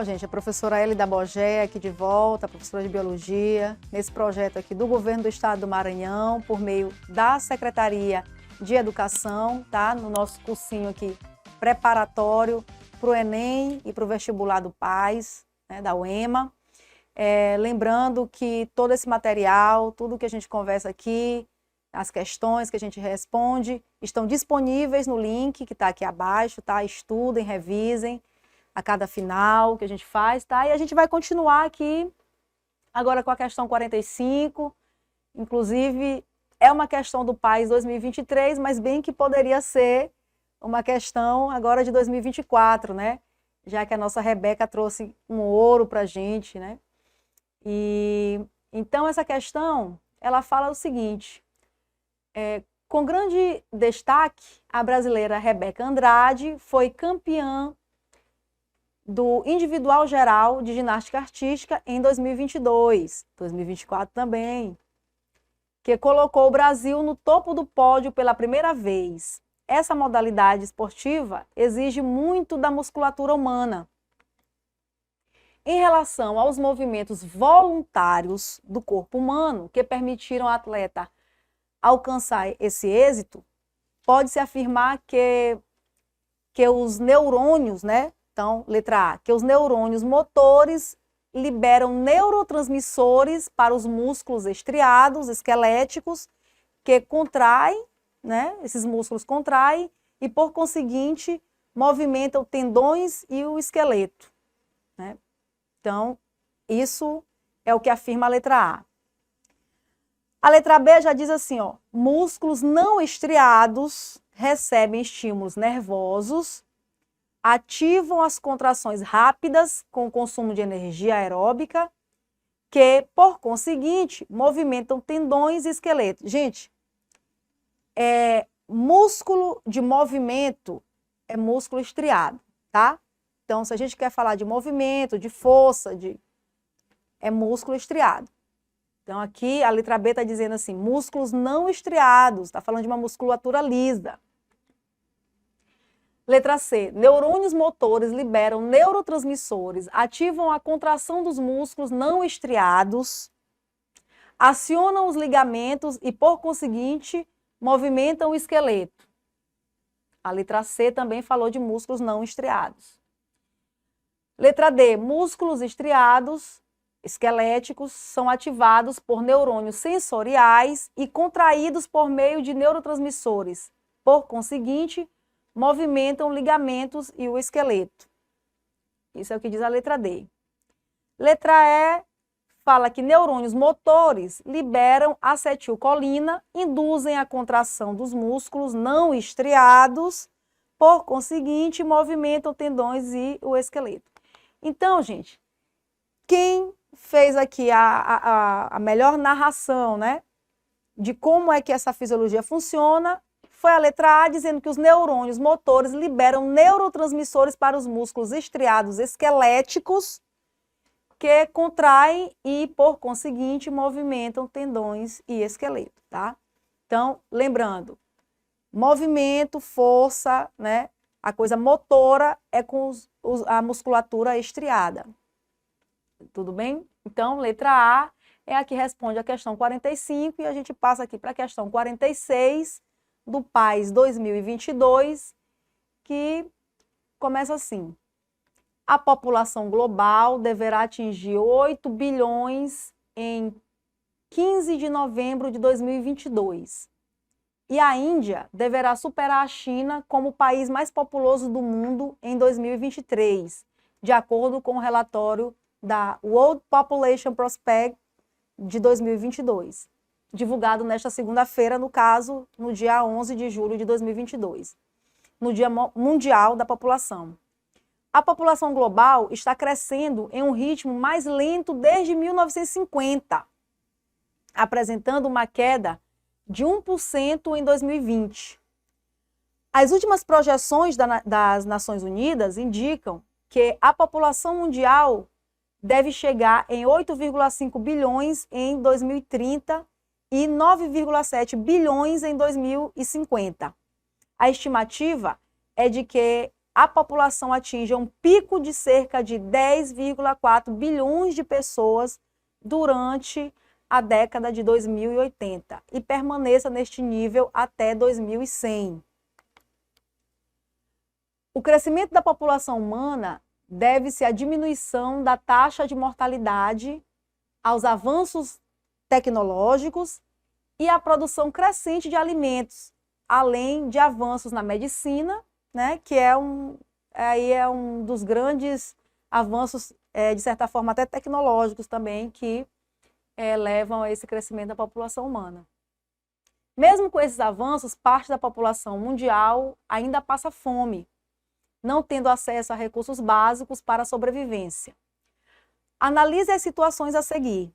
Então, gente, a professora Elida Bogé aqui de volta, professora de Biologia, nesse projeto aqui do Governo do Estado do Maranhão, por meio da Secretaria de Educação, tá? No nosso cursinho aqui preparatório para o Enem e para o vestibular do PAS, né, da UEMA. Lembrando que todo esse material, tudo que a gente conversa aqui, as questões que a gente responde, estão disponíveis no link que está aqui abaixo, tá? Estudem, revisem a cada final que a gente faz, tá? E a gente vai continuar aqui agora com a questão 45, inclusive é uma questão do PAS 2023, mas bem que poderia ser uma questão agora de 2024, né? Já que a nossa Rebeca trouxe um ouro pra gente, né? E então essa questão, ela fala o seguinte: com grande destaque, a brasileira Rebeca Andrade foi campeã do individual geral de ginástica artística em 2022, 2024 também, que colocou o Brasil no topo do pódio pela primeira vez. Essa modalidade esportiva exige muito da musculatura humana. Em relação aos movimentos voluntários do corpo humano que permitiram ao atleta alcançar esse êxito, pode-se afirmar que os neurônios, né? Então, letra A, que os neurônios motores liberam neurotransmissores para os músculos estriados, esqueléticos, que contraem, né? Esses músculos contraem e, por conseguinte, movimentam tendões e o esqueleto, né? Então, isso é o que afirma a letra A. A letra B já diz assim, ó, músculos não estriados recebem estímulos nervosos, ativam as contrações rápidas com o consumo de energia aeróbica, que, por conseguinte, movimentam tendões e esqueleto. Gente, músculo de movimento é músculo estriado, tá? Então, se a gente quer falar de movimento, de força, é músculo estriado. Então, aqui a letra B está dizendo assim, músculos não estriados, está falando de uma musculatura lisa. Letra C, neurônios motores liberam neurotransmissores, ativam a contração dos músculos não estriados, acionam os ligamentos e, por conseguinte, movimentam o esqueleto. A letra C também falou de músculos não estriados. Letra D, músculos estriados, esqueléticos, são ativados por neurônios sensoriais e contraídos por meio de neurotransmissores. Por conseguinte, movimentam ligamentos e o esqueleto. Isso é o que diz a letra D. Letra E fala que neurônios motores liberam acetilcolina, induzem a contração dos músculos não estriados, por conseguinte, movimentam tendões e o esqueleto. Então, gente, quem fez aqui a melhor narração, né, de como é que essa fisiologia funciona foi a letra A, dizendo que os neurônios motores liberam neurotransmissores para os músculos estriados esqueléticos, que contraem e, por conseguinte, movimentam tendões e esqueleto, tá? Então, lembrando, movimento, força, né? A coisa motora é com a musculatura estriada. Tudo bem? Então, letra A é a que responde a questão 45 e a gente passa aqui para a questão 46 do PAS 2022, que começa assim. A população global deverá atingir 8 bilhões em 15 de novembro de 2022. E a Índia deverá superar a China como o país mais populoso do mundo em 2023, de acordo com o relatório da World Population Prospect de 2022, divulgado nesta segunda-feira, no caso, no dia 11 de julho de 2022, no Dia Mundial da População. A população global está crescendo em um ritmo mais lento desde 1950, apresentando uma queda de 1% em 2020. As últimas projeções das Nações Unidas indicam que a população mundial deve chegar em 8,5 bilhões em 2030 e 9,7 bilhões em 2050. A estimativa é de que a população atinja um pico de cerca de 10,4 bilhões de pessoas durante a década de 2080 e permaneça neste nível até 2100. O crescimento da população humana deve-se à diminuição da taxa de mortalidade, aos avanços tecnológicos e à produção crescente de alimentos, além de avanços na medicina, né, que é um dos grandes avanços, de certa forma, até tecnológicos também, que levam a esse crescimento da população humana. Mesmo com esses avanços, parte da população mundial ainda passa fome, não tendo acesso a recursos básicos para a sobrevivência. Analise as situações a seguir.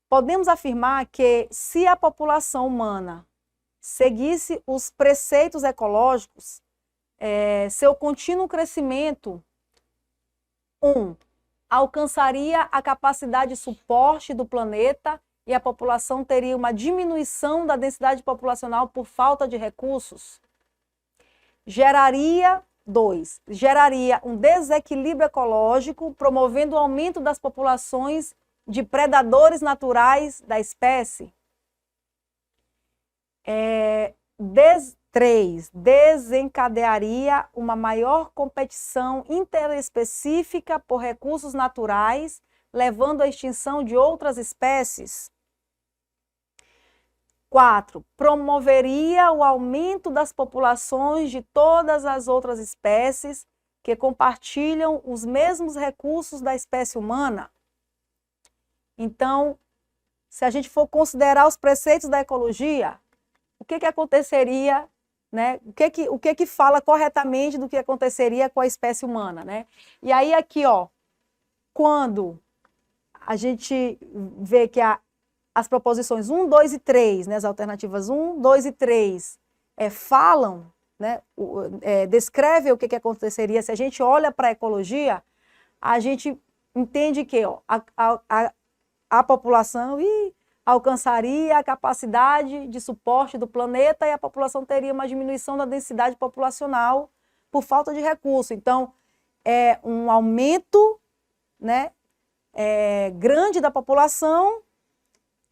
Podemos afirmar que, se a população humana seguisse os preceitos ecológicos, seu contínuo crescimento, alcançaria a capacidade de suporte do planeta e a população teria uma diminuição da densidade populacional por falta de recursos. Geraria um desequilíbrio ecológico, promovendo o aumento das populações de predadores naturais da espécie. 3. Desencadearia uma maior competição interespecífica por recursos naturais, levando à extinção de outras espécies. 4. Promoveria o aumento das populações de todas as outras espécies que compartilham os mesmos recursos da espécie humana. Então, se a gente for considerar os preceitos da ecologia, o que aconteceria, né? O que fala corretamente do que aconteceria com a espécie humana, né? E aí aqui, ó, quando a gente vê que as proposições 1, 2 e 3, né, as alternativas 1, 2 e 3, falam, né, descrevem o que aconteceria. Se a gente olha para a ecologia, a gente entende que a população alcançaria a capacidade de suporte do planeta e a população teria uma diminuição da densidade populacional por falta de recurso. Então, é um aumento, né, grande da população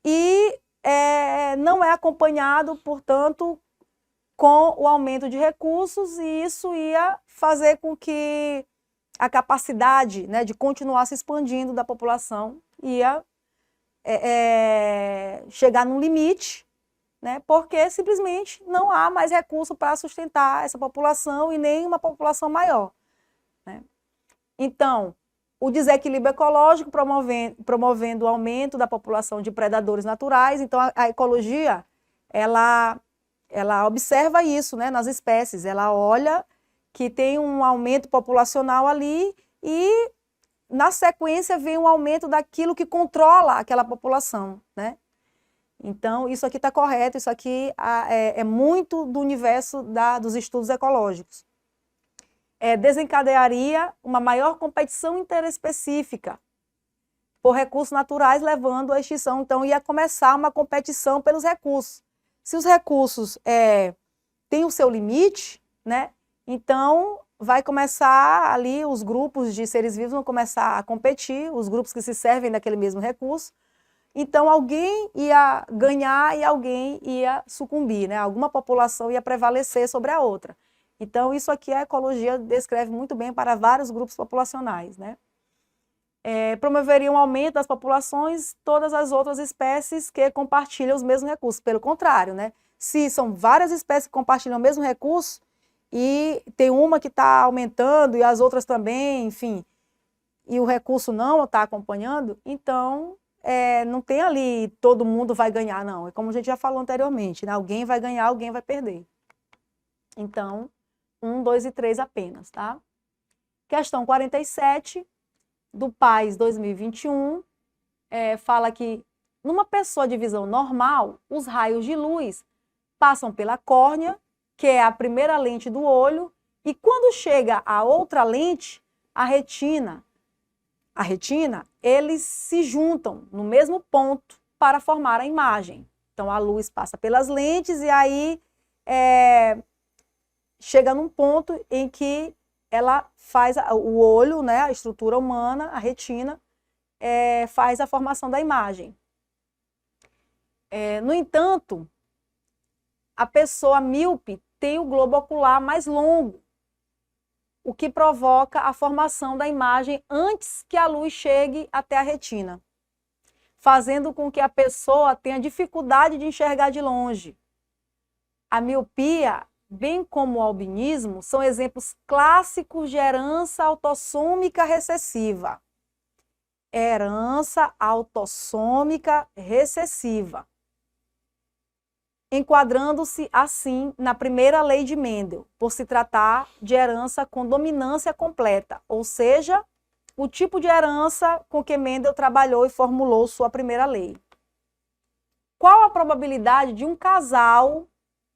e não é acompanhado, portanto, com o aumento de recursos, e isso ia fazer com que a capacidade, né, de continuar se expandindo da população ia chegar num limite, né, porque simplesmente não há mais recurso para sustentar essa população e nem uma população maior, né? Então, o desequilíbrio ecológico promovendo o aumento da população de predadores naturais. Então, a ecologia, ela observa isso, né, nas espécies, ela olha que tem um aumento populacional ali e, na sequência, vem um aumento daquilo que controla aquela população, né? Então, isso aqui está correto, isso aqui é muito do universo dos estudos ecológicos. Desencadearia uma maior competição interespecífica por recursos naturais, levando à extinção. Então, ia começar uma competição pelos recursos. Se os recursos têm o seu limite, né, então vai começar ali, os grupos de seres vivos vão começar a competir, os grupos que se servem daquele mesmo recurso. Então, alguém ia ganhar e alguém ia sucumbir, né? Alguma população ia prevalecer sobre a outra. Então, isso aqui a ecologia descreve muito bem para vários grupos populacionais, né? Promoveria um aumento das populações, todas as outras espécies que compartilham os mesmos recursos. Pelo contrário, né? Se são várias espécies que compartilham o mesmo recurso e tem uma que está aumentando e as outras também, enfim, e o recurso não está acompanhando, então não tem ali todo mundo vai ganhar, não. É como a gente já falou anteriormente, né? Alguém vai ganhar, alguém vai perder. Então, 1, 2 e 3 apenas, tá? Questão 47, do PAS 2021, fala que numa pessoa de visão normal, os raios de luz passam pela córnea, que é a primeira lente do olho, e quando chega a outra lente, a retina, eles se juntam no mesmo ponto para formar a imagem. Então, a luz passa pelas lentes e aí chega num ponto em que ela faz o olho, né, a estrutura humana, a retina, faz a formação da imagem. No entanto, a pessoa míope tem o globo ocular mais longo, o que provoca a formação da imagem antes que a luz chegue até a retina, fazendo com que a pessoa tenha dificuldade de enxergar de longe. A miopia, bem como o albinismo, são exemplos clássicos de herança autossômica recessiva. Herança autossômica recessiva, enquadrando-se assim na primeira lei de Mendel, por se tratar de herança com dominância completa, ou seja, o tipo de herança com que Mendel trabalhou e formulou sua primeira lei. Qual a probabilidade de um casal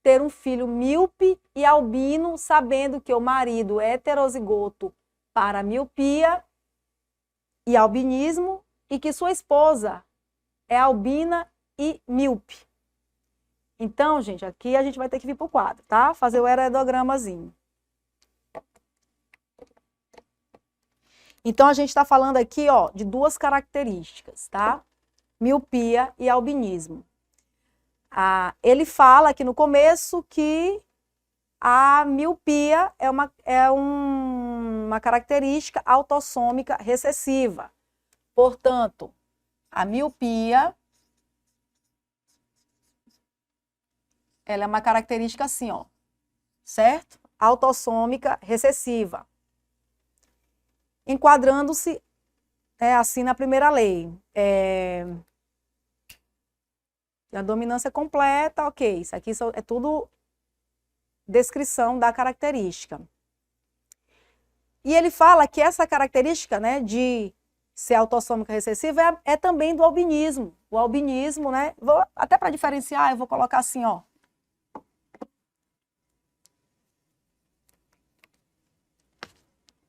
ter um filho míope e albino, sabendo que o marido é heterozigoto para miopia e albinismo e que sua esposa é albina e míope? Então, gente, aqui a gente vai ter que vir para o quadro, tá? Fazer o heredogramazinho. Então, a gente está falando aqui, ó, de duas características, tá? Miopia e albinismo. Ele fala aqui no começo que a miopia é uma característica autossômica recessiva. Portanto, a miopia, ela é uma característica assim, ó, certo? Autossômica recessiva. Enquadrando-se assim na primeira lei. A dominância completa, ok, isso aqui é tudo descrição da característica. E ele fala que essa característica, né, de ser autossômica recessiva é também do albinismo. O albinismo, né, até para diferenciar, eu vou colocar assim, ó.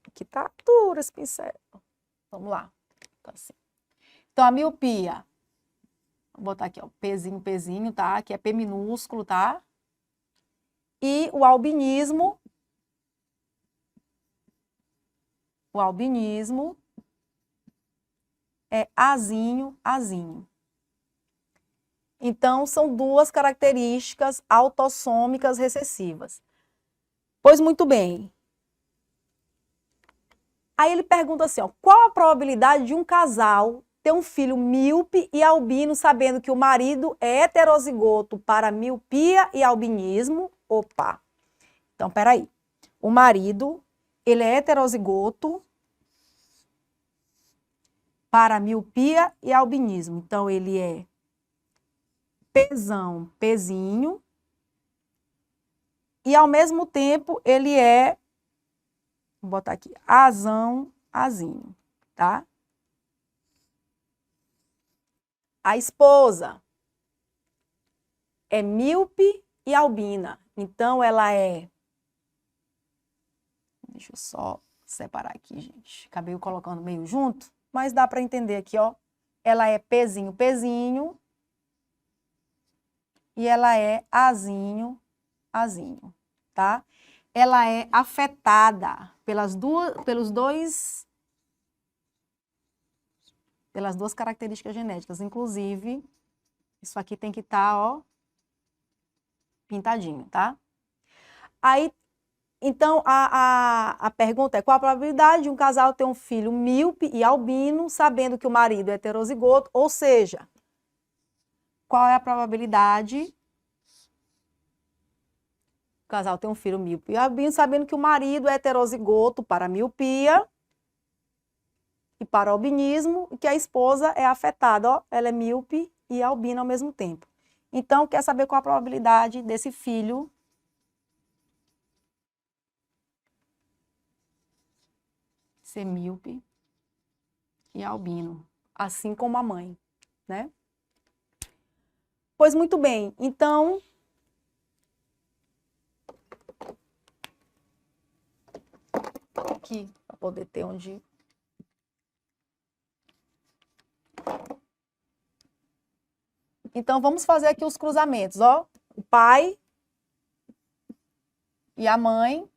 Aqui tá duro esse pincel. Vamos lá. Assim. Então, a miopia, vou botar aqui, ó, Pzinho, tá? Que é P minúsculo, tá? E o albinismo é Azinho. Então, são duas características autossômicas recessivas. Pois muito bem. Aí ele pergunta assim, ó, qual a probabilidade de um casal ter um filho míope e albino, sabendo que o marido é heterozigoto para miopia e albinismo? Opa! Então, peraí. O marido, ele é heterozigoto para miopia e albinismo. Então, ele é Pzinho, e ao mesmo tempo ele é, vou botar aqui, Azinho, tá? A esposa é míope e albina, então ela é, deixa eu só separar aqui, gente, acabei colocando meio junto, mas dá para entender aqui, ó, ela é Pzinho, e ela é Azinho, tá? Ela é afetada pelas duas características genéticas, inclusive, isso aqui tem que estar, ó, pintadinho, tá? Aí, então, a pergunta é, qual a probabilidade de um casal ter um filho míope e albino, sabendo que o marido é heterozigoto, ou seja, qual é a probabilidade o casal ter um filho míope e albino, sabendo que o marido é heterozigoto para miopia e para albinismo, e que a esposa é afetada, ó, ela é míope e albina ao mesmo tempo. Então, quer saber qual a probabilidade desse filho ser míope e albino, assim como a mãe, né? Pois muito bem, então, aqui, para poder ter onde... Então, vamos fazer aqui os cruzamentos, ó. O pai e a mãe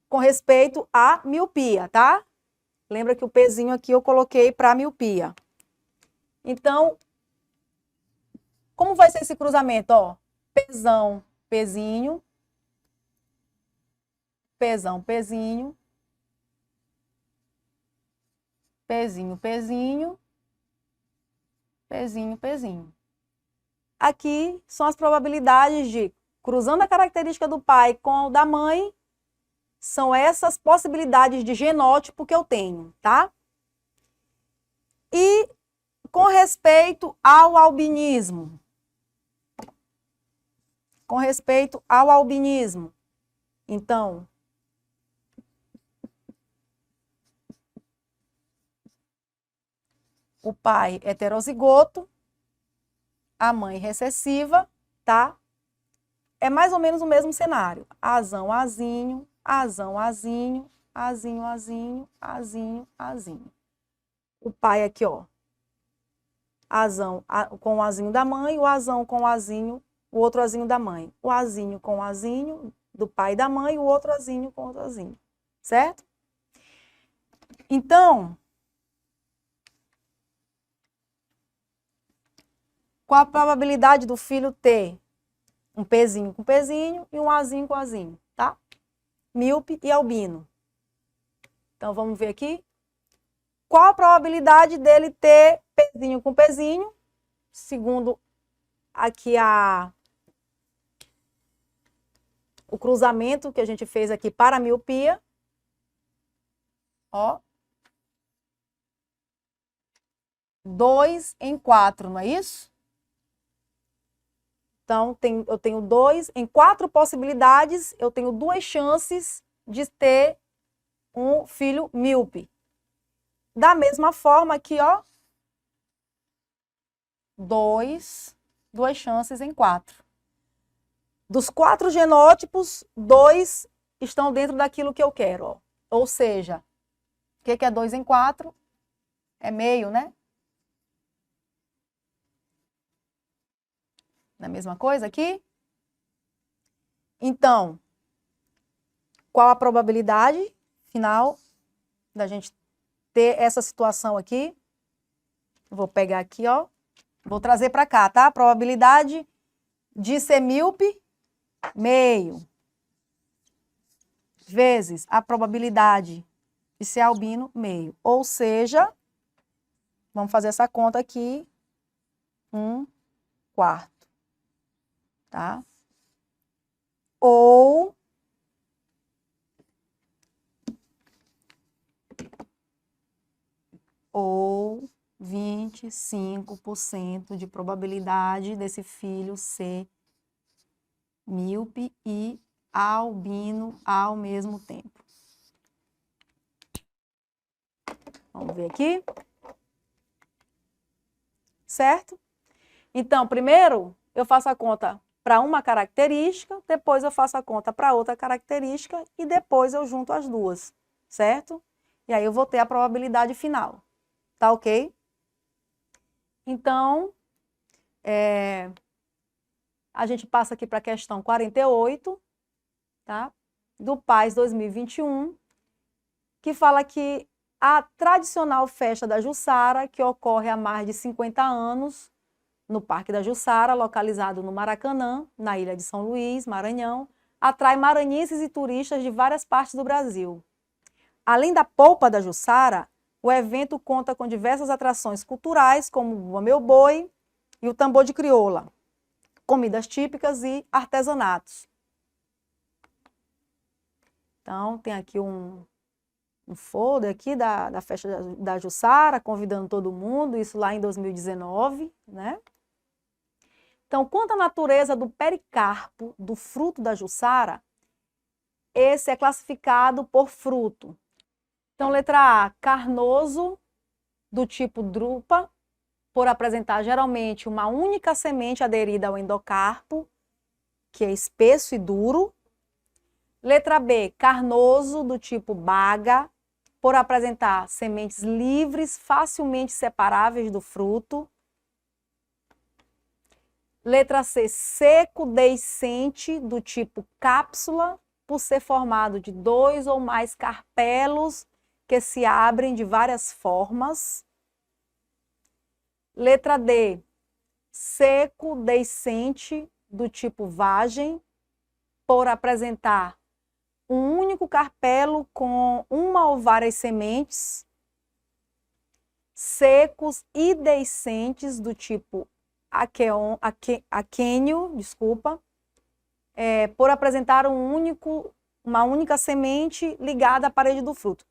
com respeito à miopia, tá? Lembra que o pezinho aqui eu coloquei para miopia. Então, como vai ser esse cruzamento? Ó, pezão, pezinho, pezão, pezinho, pezinho, pezinho, pezinho, pezinho. Aqui são as probabilidades de, cruzando a característica do pai com o da mãe, são essas possibilidades de genótipo que eu tenho, tá? E com respeito ao albinismo. Com respeito ao albinismo. Então, o pai heterozigoto, a mãe recessiva, tá? É mais ou menos o mesmo cenário. Azão, azinho, azão, azinho, azinho, azinho, azinho, azinho. O pai aqui, ó. Azão com o azinho da mãe, o azão com o azinho, o outro azinho da mãe. O azinho com o azinho do pai e da mãe, o outro azinho com o outro azinho. Certo? Então, qual a probabilidade do filho ter um pezinho com pezinho e um azinho com azinho, tá? Míope e albino. Então, vamos ver aqui. Qual a probabilidade dele ter pezinho com pezinho? Segundo aqui o cruzamento que a gente fez aqui para a miopia. Ó. 2 em 4, não é isso? Então, eu tenho 2 em 4 possibilidades, eu tenho 2 chances de ter um filho míope. Da mesma forma aqui, ó, 2 chances em 4. Dos 4 genótipos, 2 estão dentro daquilo que eu quero, ó. Ou seja, o que é 2 em 4? É meio, né? Não é a mesma coisa aqui? Então, qual a probabilidade final da gente ter essa situação aqui? Vou pegar aqui, ó. Vou trazer para cá, tá? Probabilidade de ser míope, meio. Vezes a probabilidade de ser albino, meio. Ou seja, vamos fazer essa conta aqui. 1/4. Tá? Ou 25% de probabilidade desse filho ser míope e albino ao mesmo tempo. Vamos ver aqui. Certo? Então, primeiro eu faço a conta para uma característica, depois eu faço a conta para outra característica e depois eu junto as duas, certo? E aí eu vou ter a probabilidade final, tá ok? Então, a gente passa aqui para a questão 48, tá? Do PAS 2021, que fala que a tradicional festa da Jussara, que ocorre há mais de 50 anos, no Parque da Jussara, localizado no Maracanã, na ilha de São Luís, Maranhão, atrai maranhenses e turistas de várias partes do Brasil. Além da polpa da Jussara, o evento conta com diversas atrações culturais, como o Bumba Meu Boi e o tambor de crioula, comidas típicas e artesanatos. Então, tem aqui um folder aqui da festa da Jussara, convidando todo mundo, isso lá em 2019, né? Então, quanto à natureza do pericarpo, do fruto da Jussara, esse é classificado por fruto. Então, letra A, carnoso, do tipo drupa, por apresentar geralmente uma única semente aderida ao endocarpo, que é espesso e duro. Letra B, carnoso, do tipo baga, por apresentar sementes livres, facilmente separáveis do fruto. Letra C, seco, deiscente, do tipo cápsula, por ser formado de 2 ou mais carpelos que se abrem de várias formas. Letra D, seco, deiscente, do tipo vagem, por apresentar um único carpelo com uma ou várias sementes. Secos e deiscentes, do tipo aquênio, por apresentar uma única semente ligada à parede do fruto.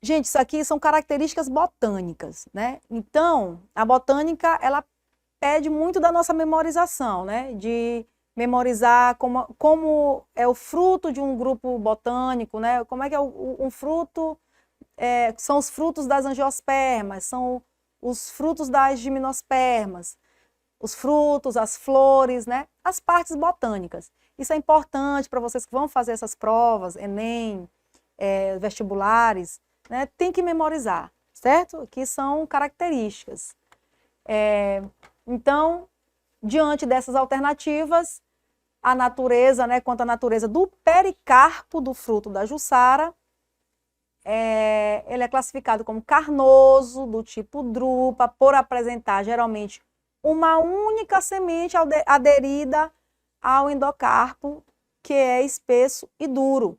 Gente, isso aqui são características botânicas, né? Então, a botânica, ela pede muito da nossa memorização, né? De memorizar como é o fruto de um grupo botânico, né? Como é que é um fruto, são os frutos das angiospermas, são os frutos das gimnospermas, os frutos, as flores, né? As partes botânicas. Isso é importante para vocês que vão fazer essas provas, Enem, vestibulares, né? Tem que memorizar, certo? Que são características. Então, diante dessas alternativas, a natureza, né, quanto à natureza do pericarpo do fruto da jussara, ele é classificado como carnoso, do tipo drupa, por apresentar geralmente uma única semente aderida ao endocarpo, que é espesso e duro,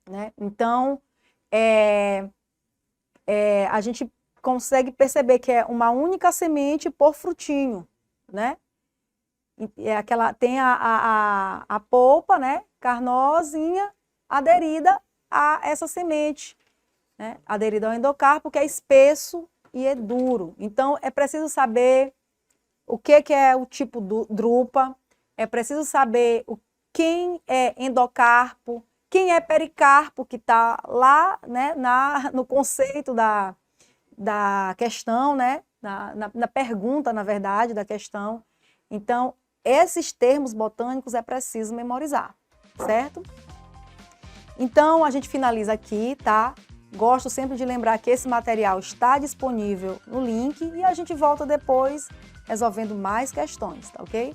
né? Então, a gente consegue perceber que é uma única semente por frutinho, né? Tem a polpa, né, carnosinha, aderida a essa semente, né, aderida ao endocarpo, que é espesso e é duro. Então, é preciso saber o que é o tipo drupa, é preciso saber quem é endocarpo, quem é pericarpo, que está lá, né, no conceito da questão, né, na pergunta, na verdade, da questão. Então, esses termos botânicos é preciso memorizar, certo? Então, a gente finaliza aqui, tá? Gosto sempre de lembrar que esse material está disponível no link e a gente volta depois resolvendo mais questões, tá ok?